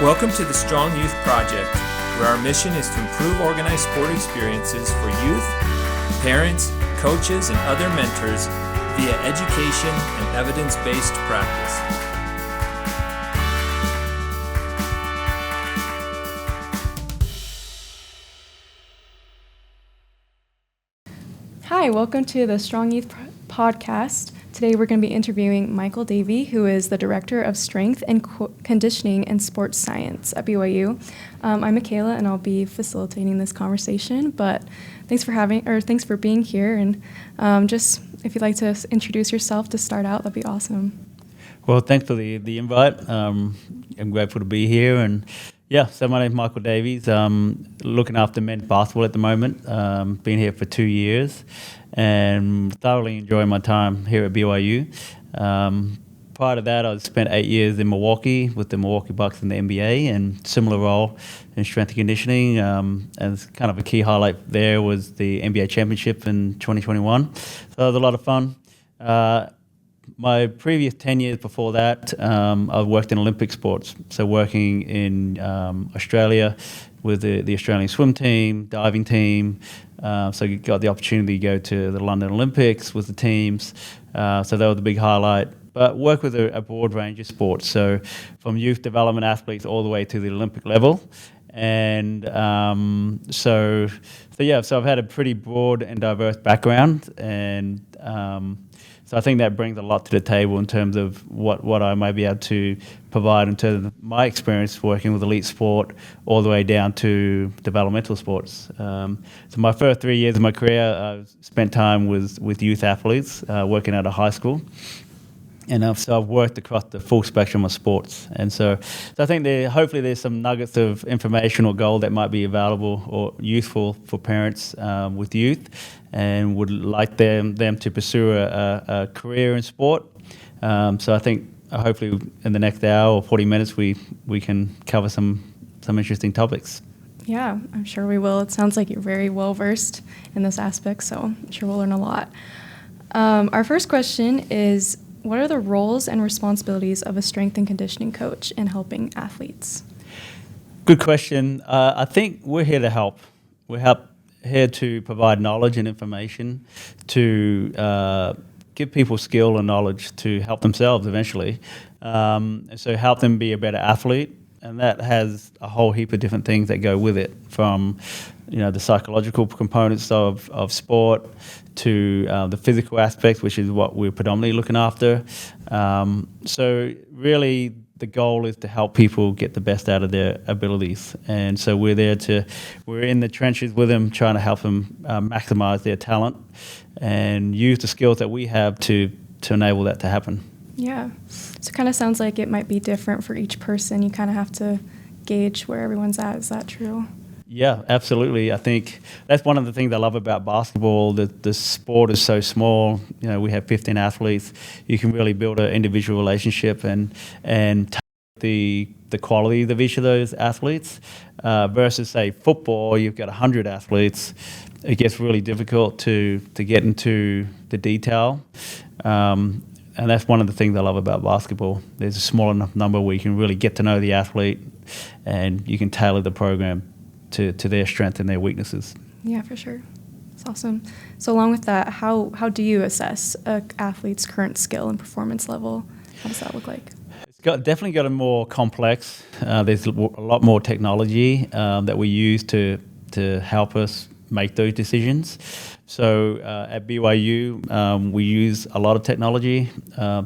Welcome to the Strong Youth Project, where our mission is to improve organized sport experiences for youth, parents, coaches, and other mentors via education and evidence-based practice. Hi, welcome to the Strong Youth Podcast. Today we're going to be interviewing Michael Davie, who is the Director of Strength and Conditioning and Sports Science at BYU. I'm Michaela, and I'll be facilitating this conversation. But thanks for being here, and just if you'd like to introduce yourself to start out, that'd be awesome. Well, thanks for the invite. I'm grateful to be here, and so my name's Michael Davie. Looking after men's basketball at the moment. Been here for 2 years, and thoroughly enjoying my time here at BYU. Prior to that, I spent 8 years in Milwaukee with the Milwaukee Bucks in the NBA, and similar role in strength and conditioning. And kind of a key highlight there was the NBA championship in 2021. So that was a lot of fun. My previous 10 years before that, I've worked in Olympic sports. So working in Australia with the Australian swim team, diving team. So you got the opportunity to go to the London Olympics with the teams. So that was a big highlight. But work with a broad range of sports. So from youth development athletes all the way to the Olympic level. And so I've had a pretty broad and diverse background, and so I think that brings a lot to the table in terms of what I might be able to provide in terms of my experience working with elite sport all the way down to developmental sports. So my first 3 years of my career, I spent time with youth athletes working at a high school. And so I've worked across the full spectrum of sports. And so I think hopefully there's some nuggets of information or gold that might be available or useful for parents with youth, and would like them to pursue a career in sport. So I think hopefully in the next hour or 40 minutes we can cover some interesting topics. Yeah, I'm sure we will. It sounds like you're very well versed in this aspect, so I'm sure we'll learn a lot. Our first question is, what are the roles and responsibilities of a strength and conditioning coach in helping athletes? Good question. I think we're here to help. We're here to provide knowledge and information, to give people skill and knowledge to help themselves eventually. So help them be a better athlete, and that has a whole heap of different things that go with it, from the psychological components of sport to the physical aspect, which is what we're predominantly looking after. So really the goal is to help people get the best out of their abilities. And so we're in the trenches with them, trying to help them maximize their talent and use the skills that we have to enable that to happen. Yeah. So it kind of sounds like it might be different for each person. You kind of have to gauge where everyone's at. Is that true? Yeah, absolutely. I think that's one of the things I love about basketball. The sport is so small. We have 15 athletes. You can really build an individual relationship and take the qualities of each of those athletes. Versus, say, football, you've got 100 athletes. It gets really difficult to get into the detail. And that's one of the things I love about basketball. There's a small enough number where you can really get to know the athlete, and you can tailor the program to their strengths and their weaknesses. Yeah, for sure. That's awesome. So along with that, how do you assess an athlete's current skill and performance level? How does that look like? It's definitely got a more complex. There's a lot more technology that we use to help us make those decisions. So at BYU, we use a lot of technology,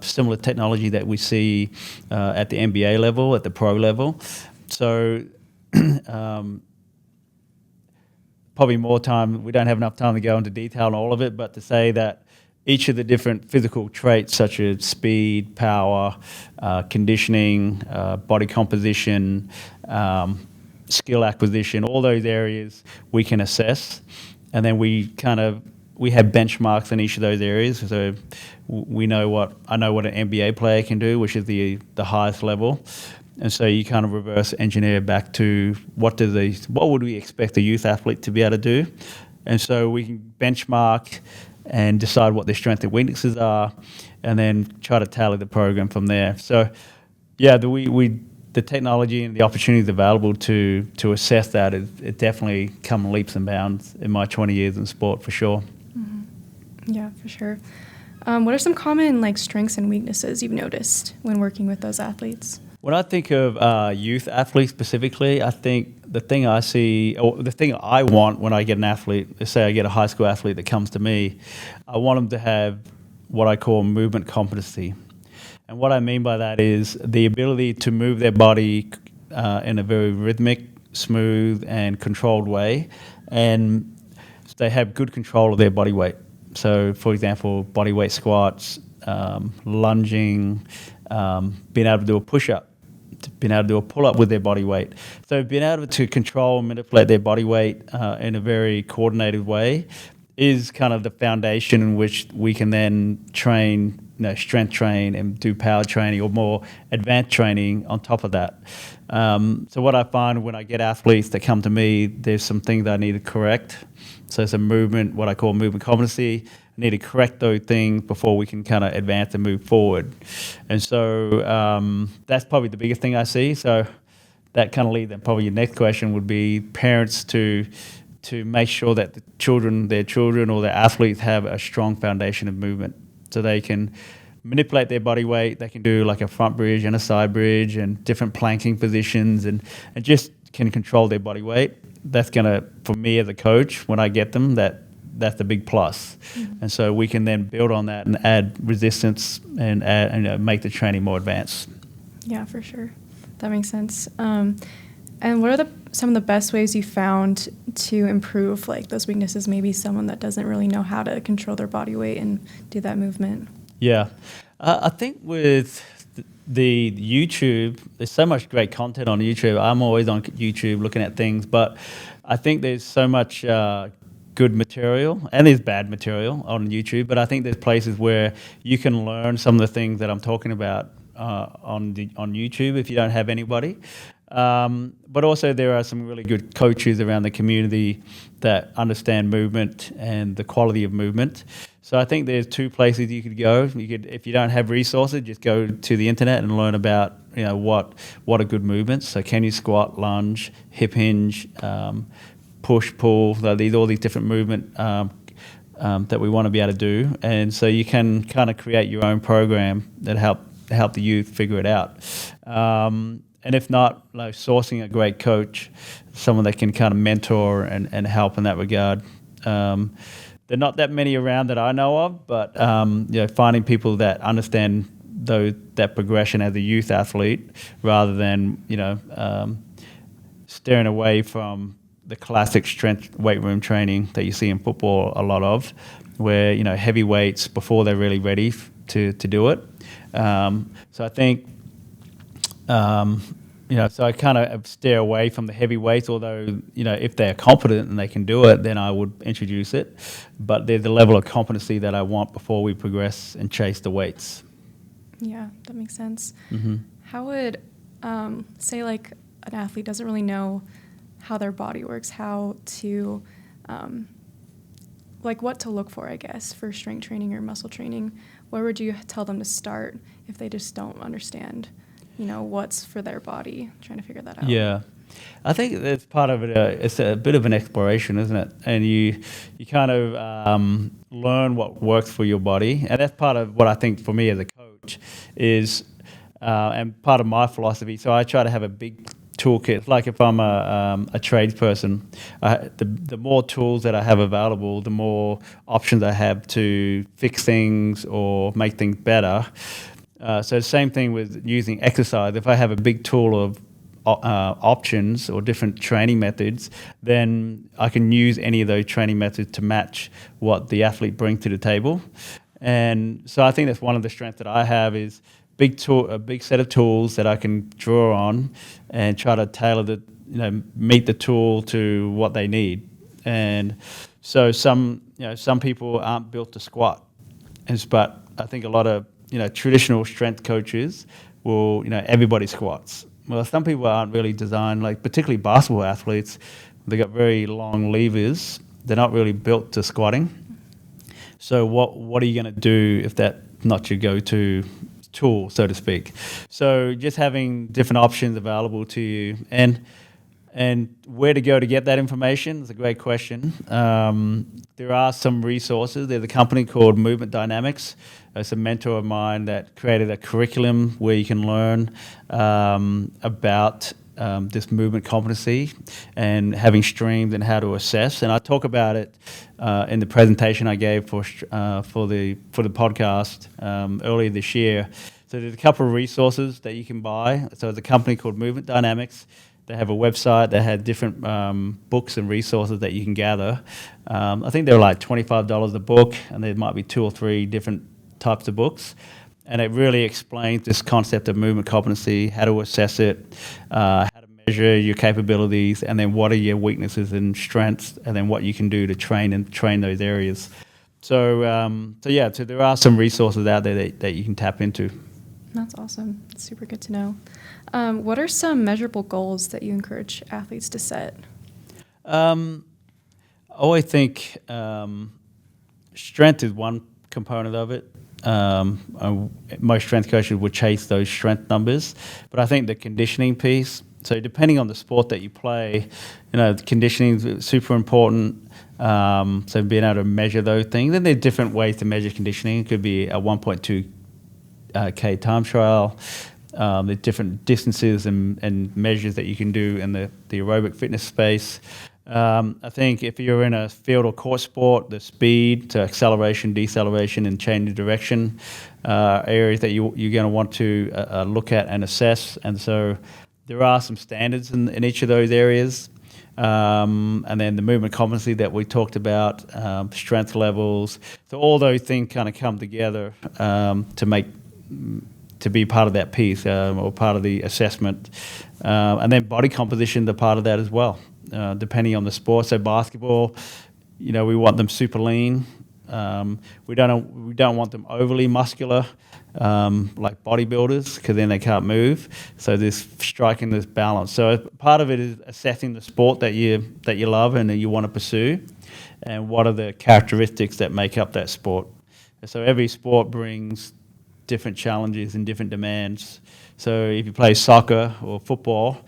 similar technology that we see at the NBA level, at the pro level. So probably more time, we don't have enough time to go into detail on all of it, but to say that each of the different physical traits, such as speed, power, conditioning, body composition, skill acquisition, all those areas we can assess. And then we have benchmarks in each of those areas. So I know what an NBA player can do, which is the highest level. And so you kind of reverse engineer back to what would we expect a youth athlete to be able to do? And so we can benchmark and decide what their strengths and weaknesses are, and then try to tailor the program from there. So we the technology and the opportunities available to assess that, it definitely come leaps and bounds in my 20 years in sport, for sure. Yeah, for sure. What are some common strengths and weaknesses you've noticed when working with those athletes? When I think of youth athletes specifically, I think the thing I see, or the thing I want when I get an athlete, let's say I get a high school athlete that comes to me, I want them to have what I call movement competency. And what I mean by that is the ability to move their body in a very rhythmic, smooth, and controlled way, and they have good control of their body weight. So, for example, body weight squats, lunging, being able to do a push-up, being able to do a pull-up with their body weight. So being able to control and manipulate their body weight in a very coordinated way is kind of the foundation in which we can then train, strength train and do power training or more advanced training on top of that. So what I find when I get athletes that come to me, there's some things that I need to correct. So it's a movement, what I call movement competency. I need to correct those things before we can kind of advance and move forward. And so that's probably the biggest thing I see. So that kind of leads, and probably your next question would be parents to make sure that their children or their athletes have a strong foundation of movement, so they can manipulate their body weight. They can do like a front bridge and a side bridge and different planking positions and just can control their body weight. That's gonna, for me as a coach, when I get them, that's the big plus. Mm-hmm. And so we can then build on that and add resistance and make the training more advanced. Yeah, for sure. That makes sense. And what are some of the best ways you found to improve those weaknesses? Maybe someone that doesn't really know how to control their body weight and do that movement. Yeah, I think with the YouTube, there's so much great content on YouTube. I'm always on YouTube looking at things, but I think there's so much good material, and there's bad material on YouTube, but I think there's places where you can learn some of the things that I'm talking about on YouTube if you don't have anybody. But also there are some really good coaches around the community that understand movement and the quality of movement. So I think there's two places you could go. You could, if you don't have resources, just go to the internet and learn about what are good movements. So can you squat, lunge, hip hinge, push, pull, all these different movement that we want to be able to do. And so you can kind of create your own program that help the youth figure it out. And if not, sourcing a great coach, someone that can kind of mentor and help in that regard. There are not that many around that I know of, but finding people that understand that progression as a youth athlete, rather than steering away from the classic strength weight room training that you see in football a lot of, where heavy weights before they're really ready to do it. So I think. So I kind of steer away from the heavy weights, although, if they're competent and they can do it, then I would introduce it. But there's a level of competency that I want before we progress and chase the weights. Yeah, that makes sense. Mm-hmm. How would, say an athlete doesn't really know how their body works, how to, what to look for, I guess, for strength training or muscle training, where would you tell them to start if they just don't understand what's for their body, trying to figure that out? Yeah. I think that's part of it. It's a bit of an exploration, isn't it? And you kind of learn what works for your body. And that's part of what I think for me as a coach is, and part of my philosophy. So I try to have a big toolkit. Like if I'm a tradesperson, the more tools that I have available, the more options I have to fix things or make things better. So the same thing with using exercise. If I have a big tool of options or different training methods, then I can use any of those training methods to match what the athlete brings to the table. And so I think that's one of the strengths that I have is a big set of tools that I can draw on and try to tailor meet the tool to what they need. And so some people aren't built to squat, but I think a lot of traditional strength coaches will, everybody squats. Well, some people aren't really designed, particularly basketball athletes, they got very long levers. They're not really built to squatting. So what are you going to do if that's not your go-to tool, so to speak. So just having different options available to you, and where to go to get that information is a great question. There are some resources. There's a company called Movement Dynamics. It's a mentor of mine that created a curriculum where you can learn about this movement competency and having streams and how to assess. And I talk about it in the presentation I gave for the podcast earlier this year. So there's a couple of resources that you can buy. So there's a company called Movement Dynamics. They have a website that had different books and resources that you can gather. I think they're like $25 a book, and there might be 2 or 3 different types of books. And it really explains this concept of movement competency, how to assess it, how to measure your capabilities, and then what are your weaknesses and strengths, and then what you can do to train those areas. So there are some resources out there that you can tap into. That's awesome. It's super good to know. What are some measurable goals that you encourage athletes to set? I always think strength is one component of it. Most strength coaches would chase those strength numbers, but I think the conditioning piece, so depending on the sport that you play, conditioning is super important. So being able to measure those things, and there are different ways to measure conditioning. It could be a 1.2K time trial. There's different distances and measures that you can do in the aerobic fitness space. I think if you're in a field or court sport, the speed to acceleration, deceleration, and change of direction areas that you're going to want to look at and assess. And so there are some standards in each of those areas. And then the movement competency that we talked about, strength levels. So all those things kind of come together to be part of that piece or part of the assessment. And then body composition is part of that as well, depending on the sport. So basketball, we want them super lean. We don't want them overly muscular, like bodybuilders, because then they can't move. So there's striking this balance. So part of it is assessing the sport that you love and that you want to pursue, and what are the characteristics that make up that sport. So every sport brings different challenges and different demands. So if you play soccer or football,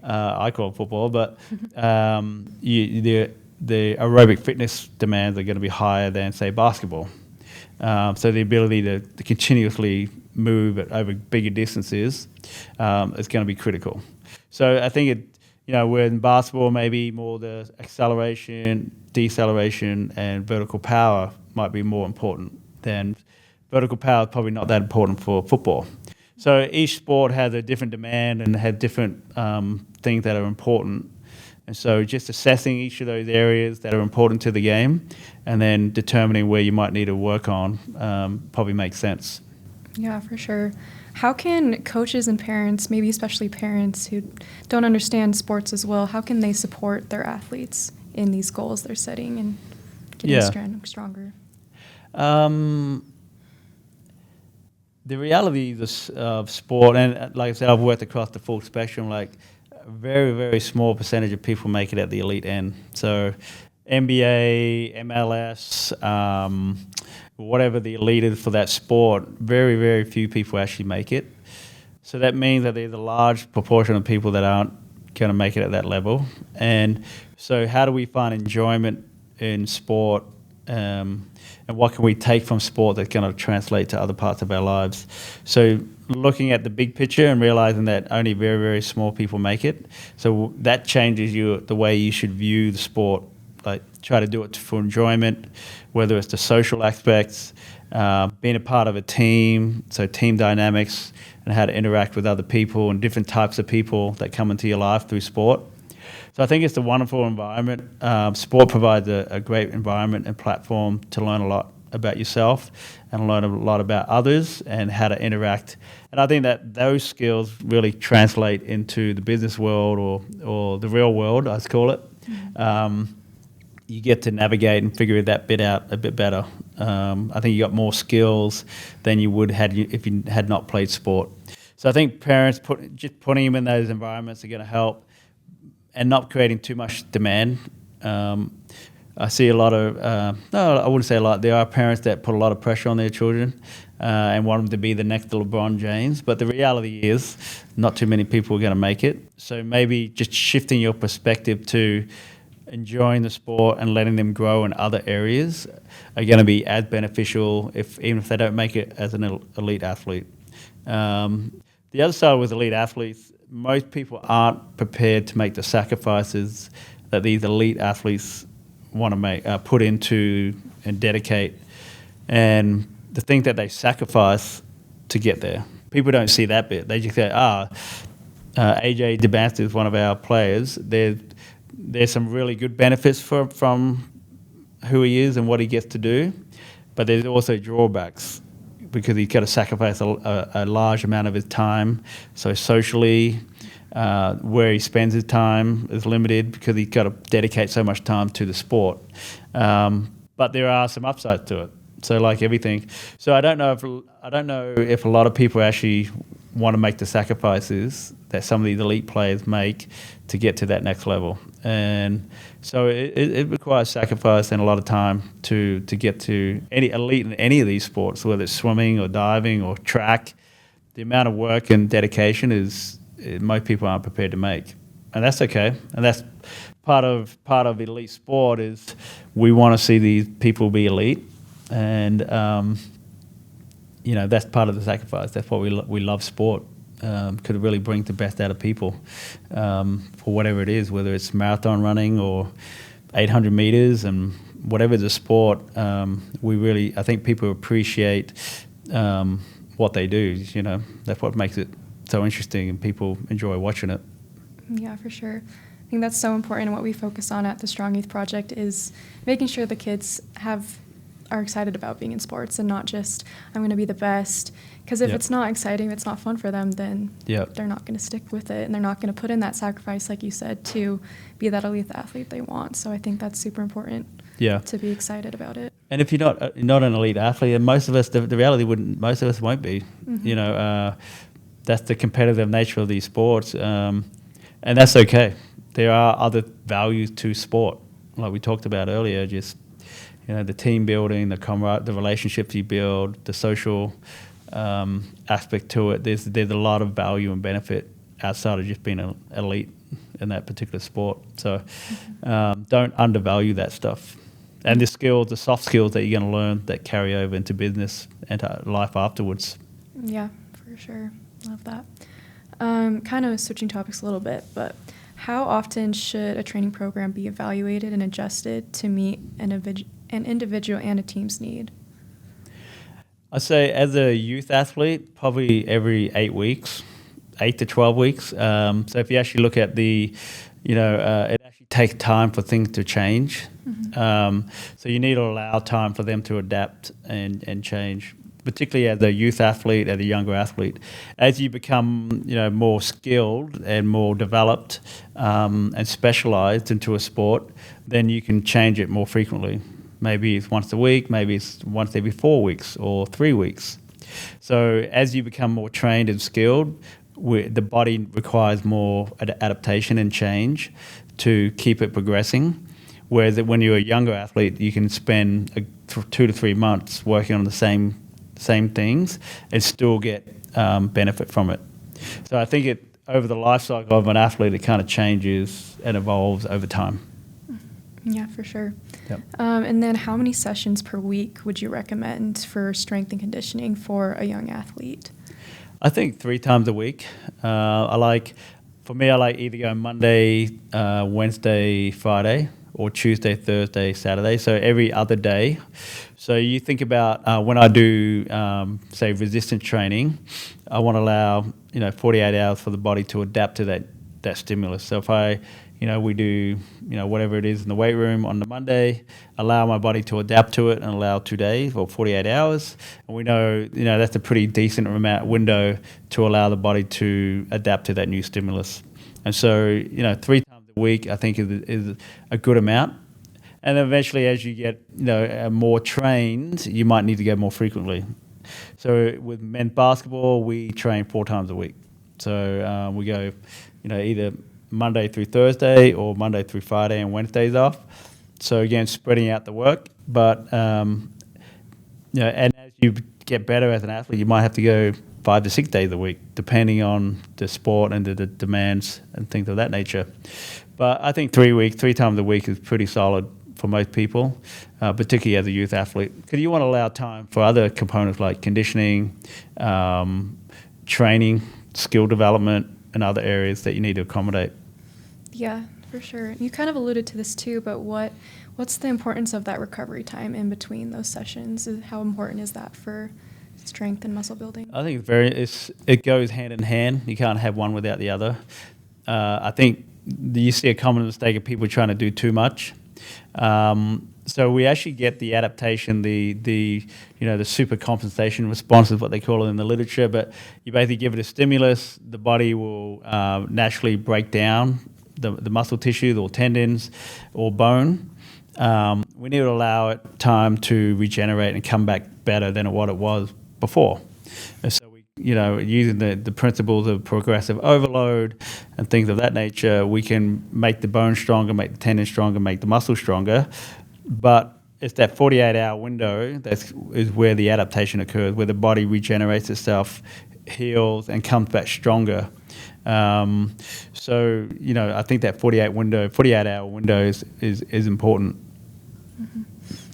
I call it football, but the aerobic fitness demands are going to be higher than, say, basketball. So the ability to continuously move over bigger distances is going to be critical. So I think where in basketball maybe more the acceleration, deceleration, and vertical power might be more important than vertical power is probably not that important for football. So each sport has a different demand and has different things that are important. And so just assessing each of those areas that are important to the game and then determining where you might need to work on probably makes sense. Yeah, for sure. How can coaches and parents, maybe especially parents who don't understand sports as well, how can they support their athletes in these goals they're setting and getting stronger? The reality of sport, and like I said, I've worked across the full spectrum, like a very, very small percentage of people make it at the elite end. So NBA, MLS, whatever the elite is for that sport, very, very few people actually make it. So that means that there's a large proportion of people that aren't going to make it at that level. And so how do we find enjoyment in sport? And what can we take from sport that's going to translate to other parts of our lives? So looking at the big picture and realizing that only very, very small people make it. So that changes the way you should view the sport. Like try to do it for enjoyment, whether it's the social aspects, being a part of a team, so team dynamics and how to interact with other people and different types of people that come into your life through sport. So I think it's a wonderful environment. Sport provides a great environment and platform to learn a lot about yourself and learn a lot about others and how to interact. And I think that those skills really translate into the business world or the real world, I call it. You get to navigate and figure that bit out a bit better. I think you got more skills than you would if you had not played sport. So I think parents just putting them in those environments are going to help. And not creating too much demand. I see a lot of, no, I wouldn't say a lot. There are parents that put a lot of pressure on their children. and want them to be the next LeBron James. But the reality is, not too many people are going to make it. So maybe just shifting your perspective to enjoying the sport and letting them grow in other areas are going to be as beneficial even if they don't make it as an elite athlete. The other side with elite athletes, most people aren't prepared to make the sacrifices that these elite athletes want to make, put into and dedicate, and the thing that they sacrifice to get there. People don't see that bit. They just say, AJ DeBastis is one of our players. There's some really good benefits from who he is and what he gets to do, but there's also drawbacks because he's got to sacrifice a large amount of his time. So socially, where he spends his time is limited because he's got to dedicate so much time to the sport. But there are some upsides to it. So like everything. So I don't know if a lot of people actually want to make the sacrifices that some of these elite players make to get to that next level. And so it requires sacrifice and a lot of time to get to any elite in any of these sports, whether it's swimming or diving or track. The amount of work and dedication most people aren't prepared to make. And that's okay. And that's part of elite sport is we want to see these people be elite. And that's part of the sacrifice. That's why we love sport. Could really bring the best out of people for whatever it is, whether it's marathon running or 800 meters and whatever the sport. I think people appreciate what they do. That's what makes it so interesting, and people enjoy watching it. Yeah, for sure. I think that's so important. And what we focus on at the Strong Youth Project is making sure the kids are excited about being in sports and not just, I'm going to be the best. Because if it's not exciting, if it's not fun for them, then they're not going to stick with it, and they're not going to put in that sacrifice, like you said, to be that elite athlete they want. So I think that's super important to be excited about it. And if you're not an elite athlete, and most of us, the reality most of us won't be. Mm-hmm. That's the competitive nature of these sports, and that's okay. There are other values to sport, like we talked about earlier, just the team building, the relationships you build, the social aspect to it. There's a lot of value and benefit outside of just being an elite in that particular sport. So don't undervalue that stuff. And the soft skills that you're going to learn that carry over into business and to life afterwards. Yeah, for sure. Love that. Kind of switching topics a little bit, but how often should a training program be evaluated and adjusted to meet an individual and a team's need? I'd say as a youth athlete, probably every 8 to 12 weeks. So if you actually look at it actually takes time for things to change. Mm-hmm. So you need to allow time for them to adapt and change, particularly as a youth athlete, as a younger athlete. As you become, more skilled and more developed and specialized into a sport, then you can change it more frequently. Maybe it's once a week, maybe it's once every 4 weeks or 3 weeks. So as you become more trained and skilled, the body requires more adaptation and change to keep it progressing. Whereas when you're a younger athlete, you can spend 2 to 3 months working on the same things and still get benefit from it. So I think over the life cycle of an athlete, it kind of changes and evolves over time. Yeah, for sure. Yep. And then how many sessions per week would you recommend for strength and conditioning for a young athlete? I think 3 times a week. I like either going Monday, Wednesday, Friday, or Tuesday, Thursday, Saturday. So every other day. So you think about when I do, say, resistance training, I want to allow 48 hours for the body to adapt to that stimulus. So if we do, whatever it is in the weight room on the Monday, allow my body to adapt to it and allow 2 days or 48 hours. And we know, that's a pretty decent window to allow the body to adapt to that new stimulus. And so, 3 times a week, I think is a good amount. And eventually, as you get, more trained, you might need to go more frequently. So with men's basketball, we train 4 times a week. So we go, either Monday through Thursday or Monday through Friday and Wednesdays off. So again, spreading out the work. But, and as you get better as an athlete, you might have to go 5 to 6 days a week, depending on the sport and the demands and things of that nature. But I think 3 times a week is pretty solid for most people, particularly as a youth athlete, because you want to allow time for other components like conditioning, training, skill development, and other areas that you need to accommodate. Yeah, for sure. You kind of alluded to this too, but what's the importance of that recovery time in between those sessions? How important is that for strength and muscle building? I think it goes hand in hand. You can't have one without the other. I think you see a common mistake of people trying to do too much. So we actually get the adaptation, the super compensation response is what they call it in the literature. But you basically give it a stimulus, the body will naturally break down the muscle tissue or tendons or bone. We need to allow it time to regenerate and come back better than what it was before. And so using the principles of progressive overload and things of that nature, we can make the bone stronger, make the tendon stronger, make the muscle stronger. But it's that 48-hour window is where the adaptation occurs, where the body regenerates itself, heals, and comes back stronger. So I think that 48-hour window is important. Mm-hmm.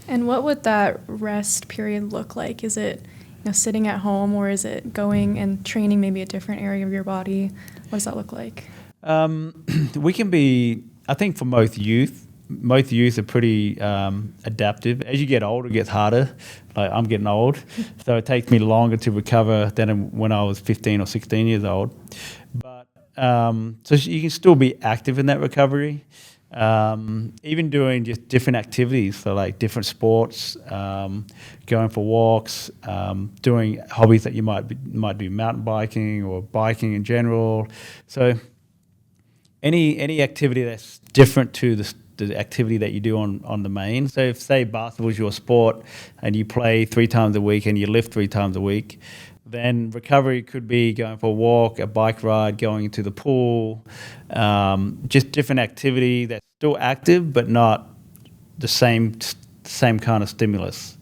And what would that rest period look like? Is it sitting at home, or is it going and training maybe a different area of your body? What does that look like? We can be, I think for most youth are pretty adaptive. As you get older, it gets harder. Like I'm getting old, so it takes me longer to recover than when I was 15 or 16 years old. But so you can still be active in that recovery. Even doing just different activities, so like different sports, going for walks, doing hobbies that you might do mountain biking or biking in general. So any activity that's different to the activity that you do on the main. So if, say, basketball is your sport and you play 3 times a week and you lift 3 times a week, then recovery could be going for a walk, a bike ride, going into the pool, just different activity that's still active but not the same kind of stimulus,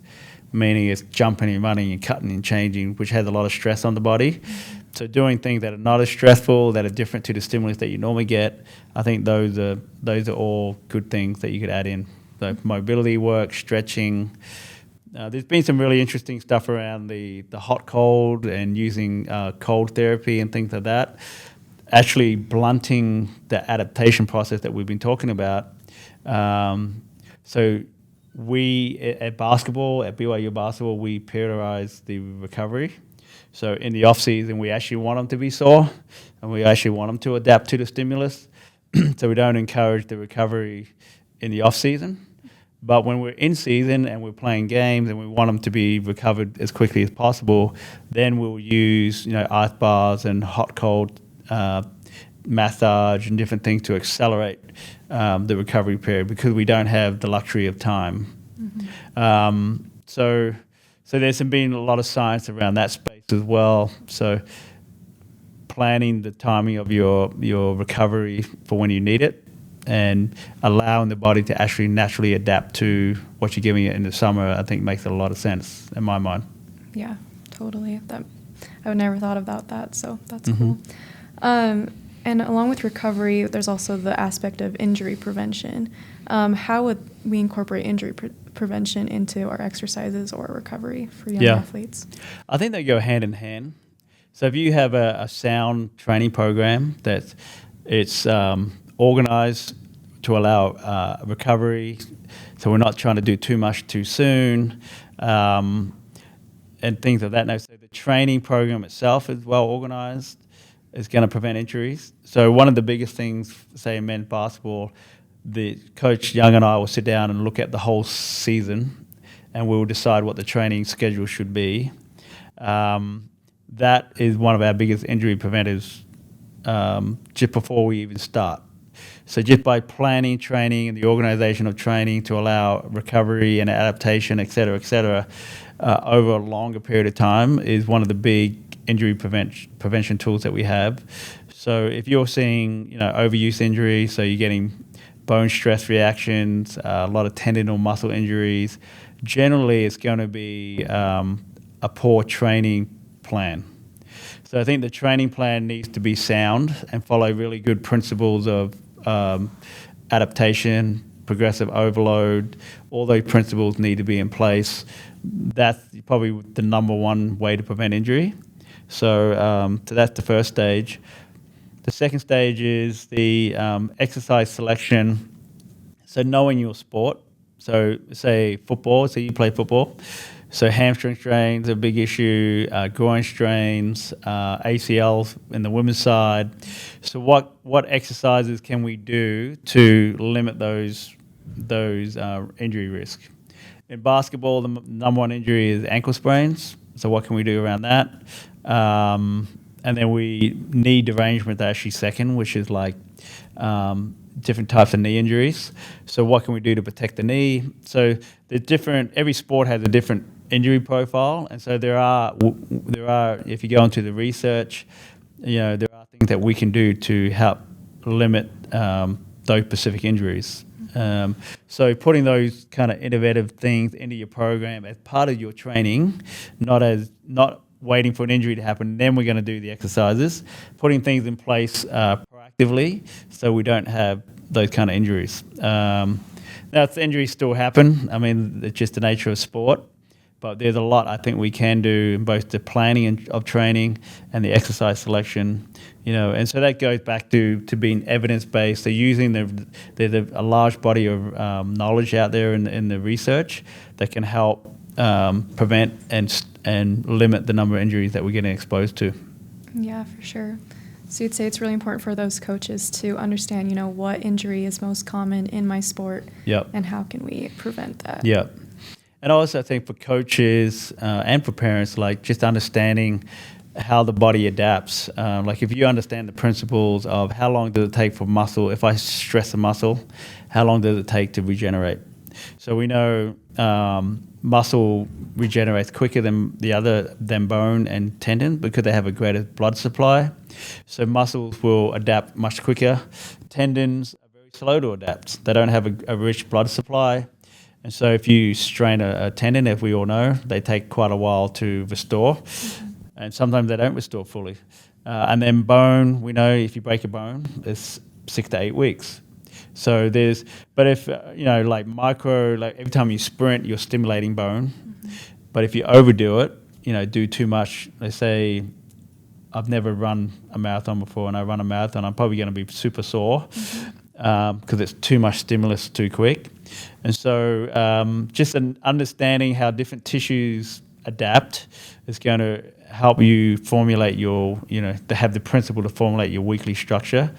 meaning it's jumping and running and cutting and changing, which has a lot of stress on the body. Mm-hmm. So doing things that are not as stressful, that are different to the stimulus that you normally get, I think those are all good things that you could add in. So mobility work, stretching. There's been some really interesting stuff around the hot cold and using cold therapy and things like that, actually blunting the adaptation process that we've been talking about. So we at BYU basketball, we periodize the recovery. So in the off season, we actually want them to be sore, and we actually want them to adapt to the stimulus. So we don't encourage the recovery in the off season. But when we're in season and we're playing games and we want them to be recovered as quickly as possible, then we'll use ice bars and hot cold massage and different things to accelerate the recovery period, because we don't have the luxury of time. Mm-hmm. So there's been a lot of science around that space as well. So planning the timing of your recovery for when you need it, and allowing the body to actually naturally adapt to what you're giving it in the summer, I think makes a lot of sense in my mind. Yeah, totally. I would never thought about that, so that's mm-hmm. cool. And along with recovery, there's also the aspect of injury prevention. How would we incorporate injury prevention into our exercises or recovery for young athletes? I think they go hand in hand. So if you have a sound training program that it's organized to allow recovery, so we're not trying to do too much too soon, and things of that nature. So the training program itself is well organized, is going to prevent injuries. So one of the biggest things, say in men's basketball, the coach Young and I will sit down and look at the whole season, and we will decide what the training schedule should be. That is one of our biggest injury preventers just before we even start. So just by planning training and the organization of training to allow recovery and adaptation, et cetera, over a longer period of time is one of the big injury prevention tools that we have. So if you're seeing overuse injury, so you're getting bone stress reactions, a lot of tendon or muscle injuries, generally it's going to be a poor training plan. So I think the training plan needs to be sound and follow really good principles of adaptation, progressive overload. All those principles need to be in place. That's probably the number one way to prevent injury. So that's the first stage. The second stage is the exercise selection. So knowing your sport. So say football, so you play football. So hamstring strains are a big issue, groin strains, ACLs in the women's side. So what exercises can we do to limit those injury risk? In basketball, the number one injury is ankle sprains. So what can we do around that? And then we knee derangement actually second, which is like different types of knee injuries. So what can we do to protect the knee? So every sport has a different injury profile, and so there are if you go into the research, there are things that we can do to help limit those specific injuries. So putting those kind of innovative things into your program as part of your training, not waiting for an injury to happen, then we're going to do the exercises, putting things in place proactively so we don't have those kind of injuries. Now, injuries still happen. I mean, it's just the nature of sport, but there's a lot I think we can do in both the planning of training and the exercise selection, and so that goes back to being evidence-based. So using there's a large body of knowledge out there in the research that can help prevent and limit the number of injuries that we're getting exposed to. Yeah, for sure. So you'd say it's really important for those coaches to understand, what injury is most common in my sport. Yep. And how can we prevent that? Yeah. And also I think for coaches and for parents, like just understanding how the body adapts. Like if you understand the principles of how long does it take for muscle, if I stress a muscle, how long does it take to regenerate? So we know muscle regenerates quicker than bone and tendon because they have a greater blood supply. So muscles will adapt much quicker. Tendons are very slow to adapt. They don't have a rich blood supply. And so if you strain a tendon, as we all know, they take quite a while to restore. Mm-hmm. And sometimes they don't restore fully. And then bone, we know if you break a bone, it's 6 to 8 weeks. So but if, like every time you sprint, you're stimulating bone. Mm-hmm. But if you overdo it, do too much, let's say I've never run a marathon before and I run a marathon, I'm probably going to be super sore because it's too much stimulus too quick. And so just an understanding how different tissues adapt is going to help you formulate to have the principle to formulate your weekly structure.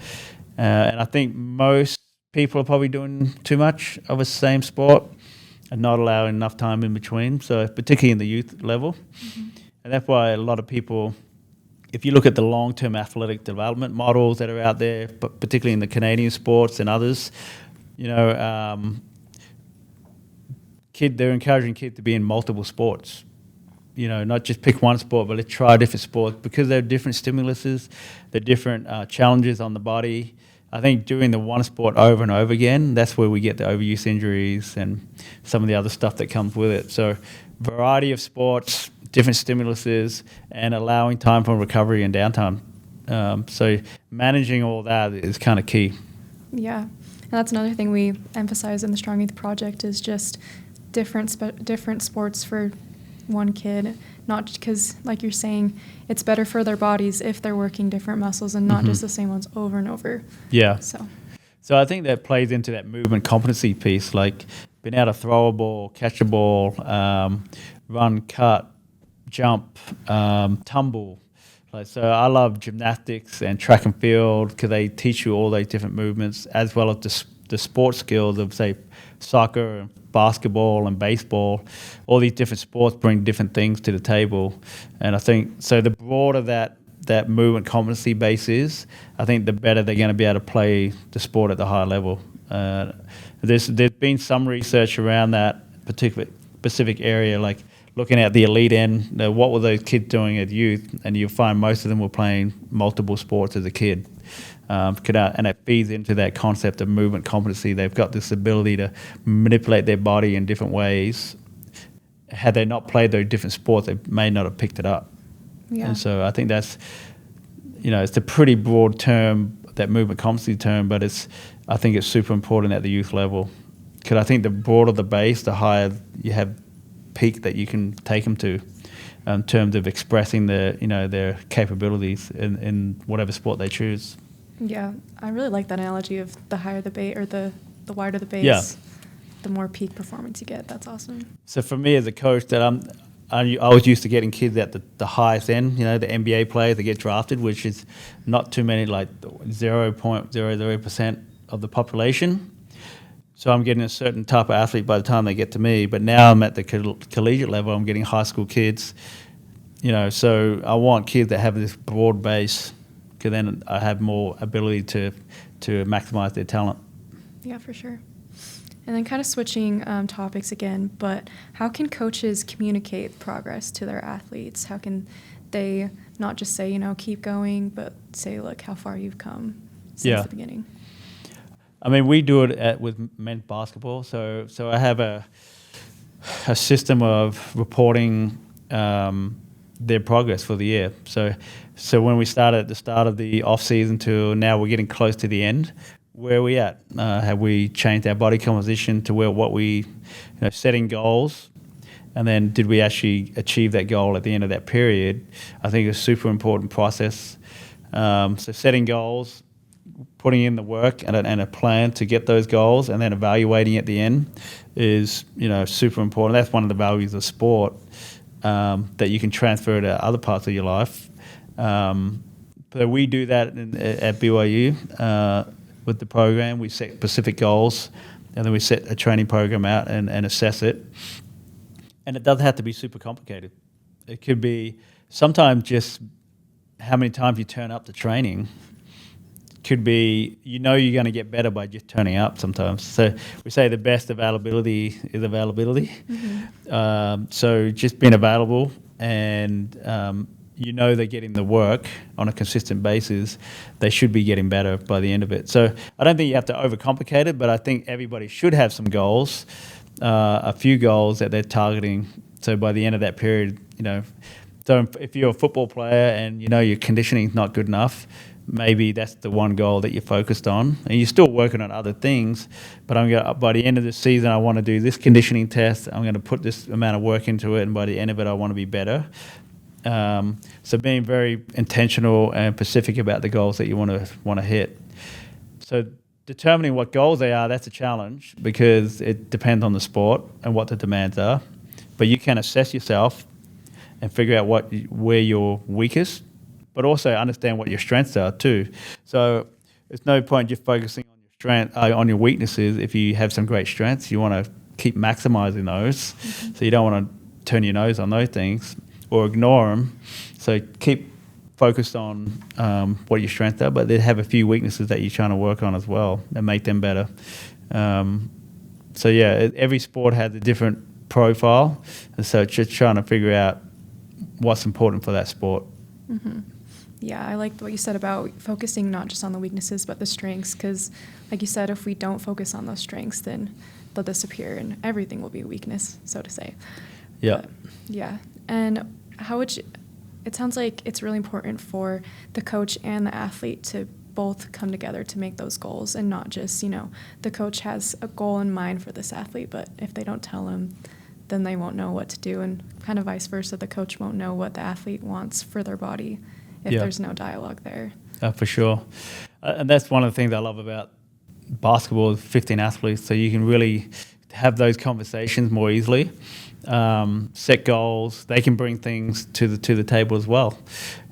And I think most people are probably doing too much of a same sport and not allowing enough time in between, so particularly in the youth level. Mm-hmm. And that's why a lot of people, if you look at the long-term athletic development models that are out there, but particularly in the Canadian sports and others, they're encouraging kids to be in multiple sports. Not just pick one sport, but let's try different sports because there are different stimuluses, there are different challenges on the body. I think doing the one sport over and over again, that's where we get the overuse injuries and some of the other stuff that comes with it. So variety of sports, different stimuluses, and allowing time for recovery and downtime. So managing all that is kind of key. Yeah. And that's another thing we emphasize in the Strong Youth Project is just different sports for one kid, not because, like you're saying, it's better for their bodies if they're working different muscles and not just the same ones over and over. Yeah. So I think that plays into that movement competency piece, like being able to throw a ball, catch a ball, run, cut, jump, tumble. So I love gymnastics and track and field because they teach you all those different movements as well as the sports skills of, say, soccer, basketball and baseball. All these different sports bring different things to the table. And I think, so the broader that movement competency base is, I think the better they're going to be able to play the sport at the high level. There's been some research around that particular specific area, like looking at the elite end, what were those kids doing as youth? And you find most of them were playing multiple sports as a kid. And it feeds into that concept of movement competency. They've got this ability to manipulate their body in different ways had they not played those different sports, they may not have picked it up. Yeah. And so I think that's, it's a pretty broad term, that movement competency term, but I think it's super important at the youth level, because I think the broader the base, the higher you have peak that you can take them to, in terms of expressing their capabilities in whatever sport they choose. Yeah, I really like that analogy of the higher the base, or the wider the base, Yeah. the more peak performance you get. That's awesome. So for me as a coach, I was used to getting kids at the highest end, the NBA players that get drafted, which is not too many, like 0.00% of the population. So I'm getting a certain type of athlete by the time they get to me. But now I'm at the collegiate level, I'm getting high school kids, so I want kids that have this broad base, because then I have more ability to maximize their talent. Yeah, for sure. And then kind of switching topics again, but how can coaches communicate progress to their athletes? How can they not just say, keep going, but say, look, how far you've come since the beginning? I mean, we do it with men's basketball. So I have a system of reporting their progress for the year. So when we started at the start of the off season to now we're getting close to the end, where are we at? Have we changed our body composition to what we setting goals, and then did we actually achieve that goal at the end of that period? I think it's a super important process. So setting goals, putting in the work and a plan to get those goals, and then evaluating at the end is super important. That's one of the values of sport that you can transfer to other parts of your life. But we do that at BYU. With the program, we set specific goals, and then we set a training program out and assess it. And it doesn't have to be super complicated. It could be sometimes just how many times you turn up to training. Could be, you're going to get better by just turning up sometimes. So we say the best availability is availability. Mm-hmm. So just being available, and they're getting the work on a consistent basis, they should be getting better by the end of it. So I don't think you have to overcomplicate it, but I think everybody should have some goals, a few goals that they're targeting. So by the end of that period, so if you're a football player and your conditioning's not good enough, maybe that's the one goal that you're focused on, and you're still working on other things. But by the end of the season, I want to do this conditioning test. I'm going to put this amount of work into it, and by the end of it, I want to be better. So being very intentional and specific about the goals that you want to hit. So determining what goals they are, that's a challenge, because it depends on the sport and what the demands are. But you can assess yourself and figure out where you're weakest, but also understand what your strengths are too. So there's no point just focusing on your strength, on your weaknesses. If you have some great strengths, you want to keep maximizing those. Mm-hmm. So you don't want to turn your nose on those things or ignore them. So keep focused on what your strengths are, but they have a few weaknesses that you're trying to work on as well and make them better. So yeah, every sport has a different profile, and so it's just trying to figure out what's important for that sport. Mm-hmm. Yeah, I liked what you said about focusing not just on the weaknesses but the strengths, because like you said, if we don't focus on those strengths, then they'll disappear and everything will be a weakness, so to say. Yeah. But, yeah. And how would you, it sounds like it's really important for the coach and the athlete to both come together to make those goals, and not just, the coach has a goal in mind for this athlete, but if they don't tell him, then they won't know what to do, and kind of vice versa, the coach won't know what the athlete wants for their body if there's no dialogue there. For sure. And that's one of the things I love about basketball, 15 athletes, so you can really have those conversations more easily, set goals. They can bring things to the table as well.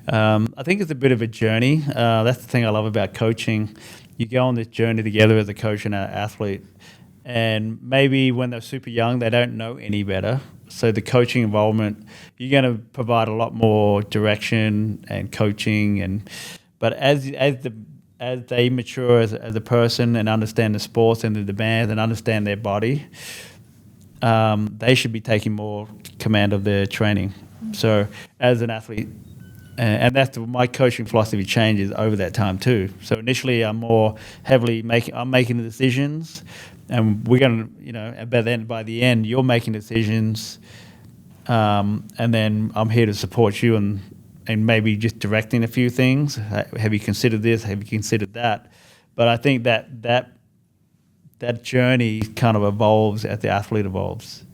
I think it's a bit of a journey. That's the thing I love about coaching. You go on this journey together as a coach and an athlete, and maybe when they're super young, they don't know any better. So the coaching involvement, you're going to provide a lot more direction and coaching, but as they mature as a person and understand the sports and the demands and understand their body, they should be taking more command of their training. Mm-hmm. So as an athlete, and that's my coaching philosophy changes over that time too. So initially, I'm more heavily making the decisions, and we're going to, but then by the end, you're making decisions and then I'm here to support you and maybe just directing a few things. Have you considered this? Have you considered that? But I think that journey kind of evolves as the athlete evolves.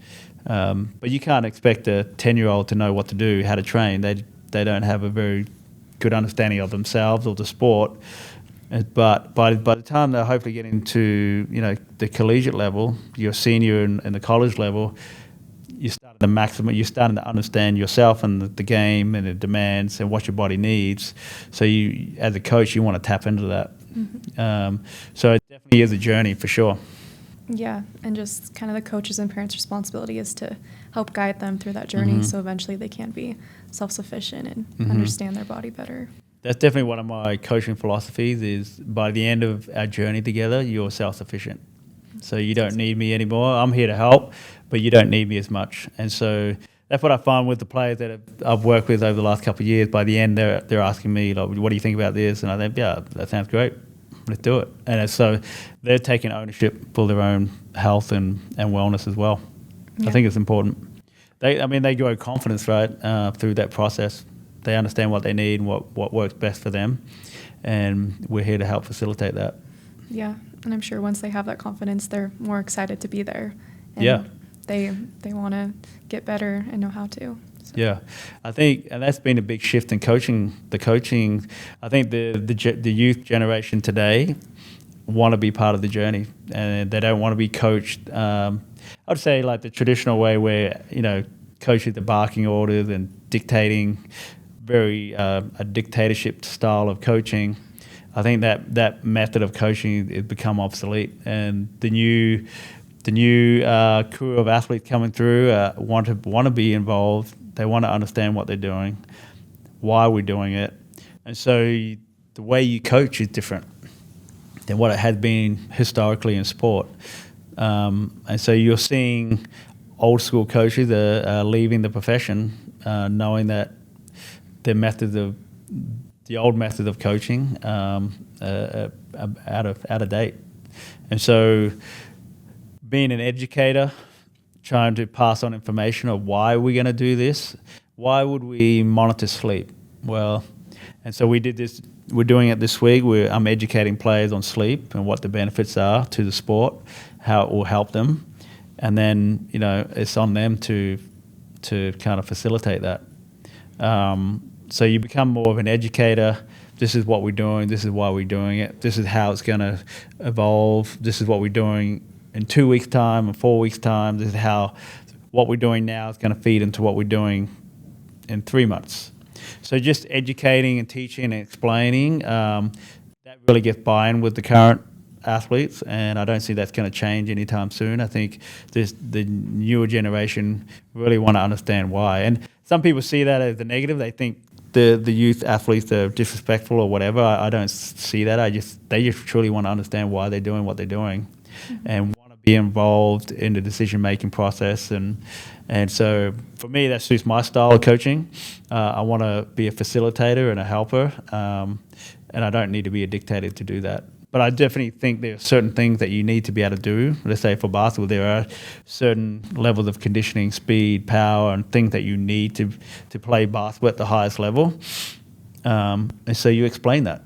But you can't expect a 10-year-old to know what to do, how to train. They don't have a very good understanding of themselves or the sport. But by the time they hopefully get into the collegiate level, your senior and the college level, you start at the maximum. You're starting to understand yourself and the game and the demands and what your body needs. So you, as a coach, you want to tap into that. Mm-hmm. So it definitely is a journey for sure. Yeah, and just kind of the coaches' and parents' responsibility is to help guide them through that journey, so eventually they can be self-sufficient and understand their body better. That's definitely one of my coaching philosophies is by the end of our journey together, you're self-sufficient. So you don't need me anymore. I'm here to help, but you don't need me as much. And so that's what I find with the players that I've worked with over the last couple of years. By the end, they're asking me, like, what do you think about this? And I think, yeah, that sounds great. Let's do it. And so they're taking ownership for their own health and wellness as well. Yeah. I think it's important. They grow confidence, right, through that process. They understand what they need and what works best for them. And we're here to help facilitate that. Yeah, and I'm sure once they have that confidence, they're more excited to be there. And they want to get better and know how to. So. Yeah, I think, and that's been a big shift in coaching. I think the youth generation today want to be part of the journey, and they don't want to be coached. I'd say like the traditional way where coaches are barking orders and dictating, very a dictatorship style of coaching. I think that method of coaching has become obsolete, and the new crew of athletes coming through want to be involved. They want to understand what they're doing, why we're doing it, and so the way you coach is different than what it has been historically in sport. And so you're seeing old school coaches leaving the profession, knowing that the old methods of coaching out of date, and so being an educator, trying to pass on information of why we're going to do this. Why would we monitor sleep? Well, and so we did this. We're doing it this week. I'm educating players on sleep and what the benefits are to the sport, how it will help them, and then it's on them to kind of facilitate that. So you become more of an educator. This is what we're doing. This is why we're doing it. This is how it's going to evolve. This is what we're doing in 2 weeks' time and 4 weeks' time. This is how what we're doing now is going to feed into what we're doing in 3 months. So just educating and teaching and explaining, that really gets buy-in with the current athletes, and I don't see that's going to change anytime soon. I think the newer generation really want to understand why. And some people see that as the negative. They think the youth athletes are disrespectful or whatever. I don't see that. They just truly want to understand why they're doing what they're doing, and want to be involved in the decision-making process. And so for me, that suits my style of coaching. I want to be a facilitator and a helper, and I don't need to be a dictator to do that. But I definitely think there are certain things that you need to be able to do. Let's say for basketball, there are certain levels of conditioning, speed, power, and things that you need to play basketball at the highest level. And so you explain that.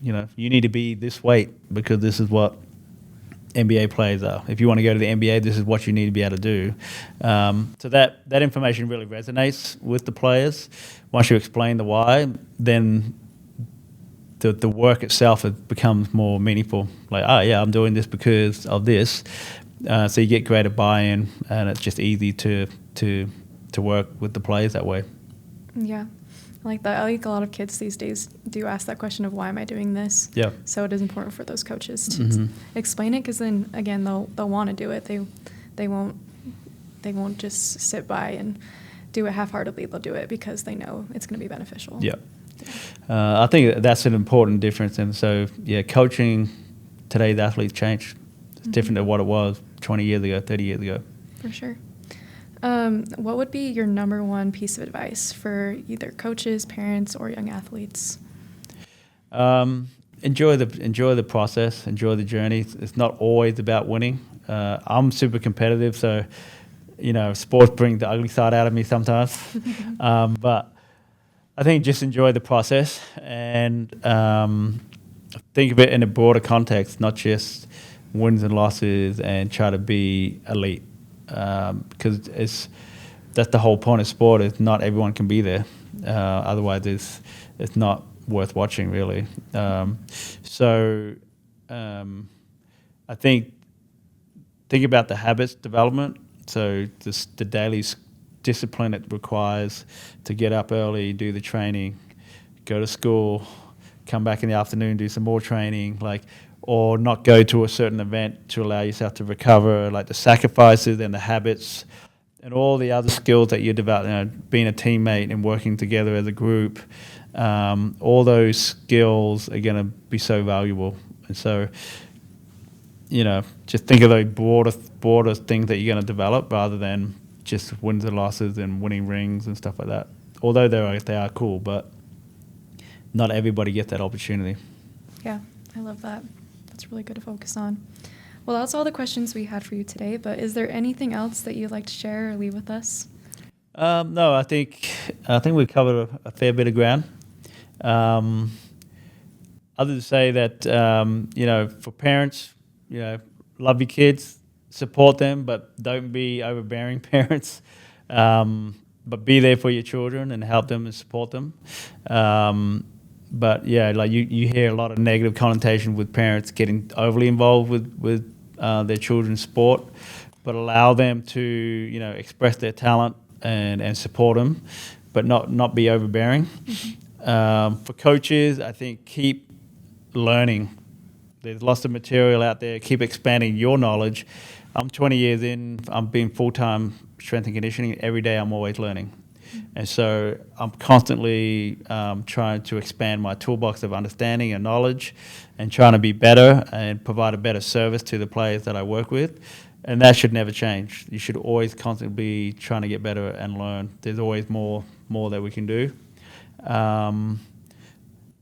You need to be this weight because this is what NBA players are. If you want to go to the NBA, this is what you need to be able to do. So that information really resonates with the players. Once you explain the why, then the work itself becomes more meaningful. Like, I'm doing this because of this. So you get greater buy-in, and it's just easy to work with the players that way. Yeah, I like that. I think a lot of kids these days do ask that question of why am I doing this? Yeah. So it is important for those coaches to explain it, because then again they'll want to do it. They won't just sit by and do it half-heartedly. They'll do it because they know it's going to be beneficial. Yeah. I think that's an important difference. And so, coaching today's athletes changed. It's different than what it was 20 years ago, 30 years ago. For sure. What would be your number one piece of advice for either coaches, parents, or young athletes? Enjoy the process, enjoy the journey. It's not always about winning. I'm super competitive, so sports bring the ugly side out of me sometimes. But I think just enjoy the process and think of it in a broader context, not just wins and losses, and try to be elite. Because that's the whole point of sport, is not everyone can be there. Otherwise, it's not worth watching, really. I think about the habits development. So the daily discipline it requires to get up early, do the training, go to school, come back in the afternoon, do some more training, or not go to a certain event to allow yourself to recover, like the sacrifices and the habits and all the other skills that you develop, being a teammate and working together as a group. All those skills are going to be so valuable. And so, just think of those broader things that you're going to develop rather than just wins and losses and winning rings and stuff like that. Although they are cool, but not everybody gets that opportunity. Yeah, I love that. That's really good to focus on. Well, that's all the questions we had for you today, but is there anything else that you'd like to share or leave with us? No, I think we covered a fair bit of ground. Other to say that, for parents, love your kids, support them, but don't be overbearing parents. But be there for your children and help them and support them. But yeah, you hear a lot of negative connotation with parents getting overly involved with their children's sport, but allow them to express their talent and support them, but not be overbearing. Mm-hmm. For coaches, I think keep learning. There's lots of material out there. Keep expanding your knowledge. I'm 20 years in. I'm being full-time strength and conditioning. Every day I'm always learning. And so I'm constantly trying to expand my toolbox of understanding and knowledge and trying to be better and provide a better service to the players that I work with. And that should never change. You should always constantly be trying to get better and learn. There's always more that we can do.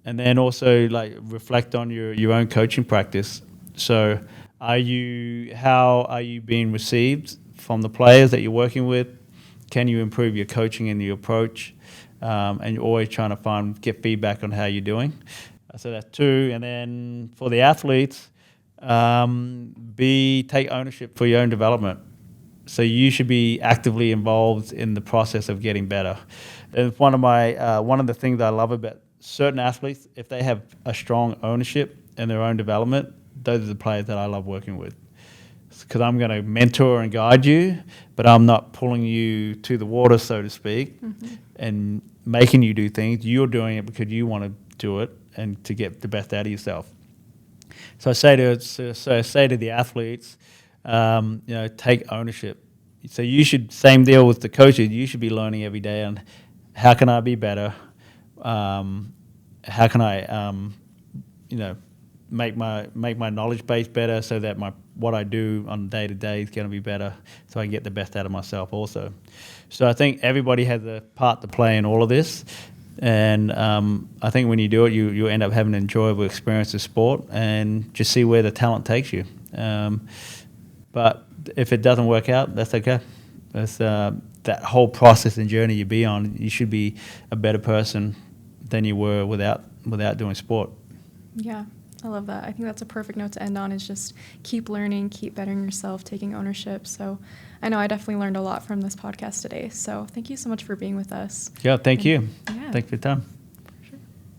And then also reflect on your own coaching practice. So how are you being received from the players that you're working with? Can you improve your coaching and your approach? And you're always trying to get feedback on how you're doing. So that's two. And then for the athletes, take ownership for your own development. So you should be actively involved in the process of getting better. And one of the things I love about certain athletes, if they have a strong ownership in their own development, those are the players that I love working with. Because I'm going to mentor and guide you, but I'm not pulling you to the water, so to speak, mm-hmm. and making you do things. You're doing it because you want to do it and to get the best out of yourself. So I say to the athletes, take ownership. So you should, same deal with the coaches, you should be learning every day on how can I be better, how can I, make my knowledge base better so that what I do on day to day is going to be better, so I can get the best out of myself also. So I think everybody has a part to play in all of this, and I think when you do it, you end up having an enjoyable experience of sport and just see where the talent takes you. But if it doesn't work out, that's okay. That's that whole process and journey you be on. You should be a better person than you were without doing sport. Yeah. I love that. I think that's a perfect note to end on, is just keep learning, keep bettering yourself, taking ownership. So I know I definitely learned a lot from this podcast today. So thank you so much for being with us. Yeah, thank you. Yeah. Thanks for your time.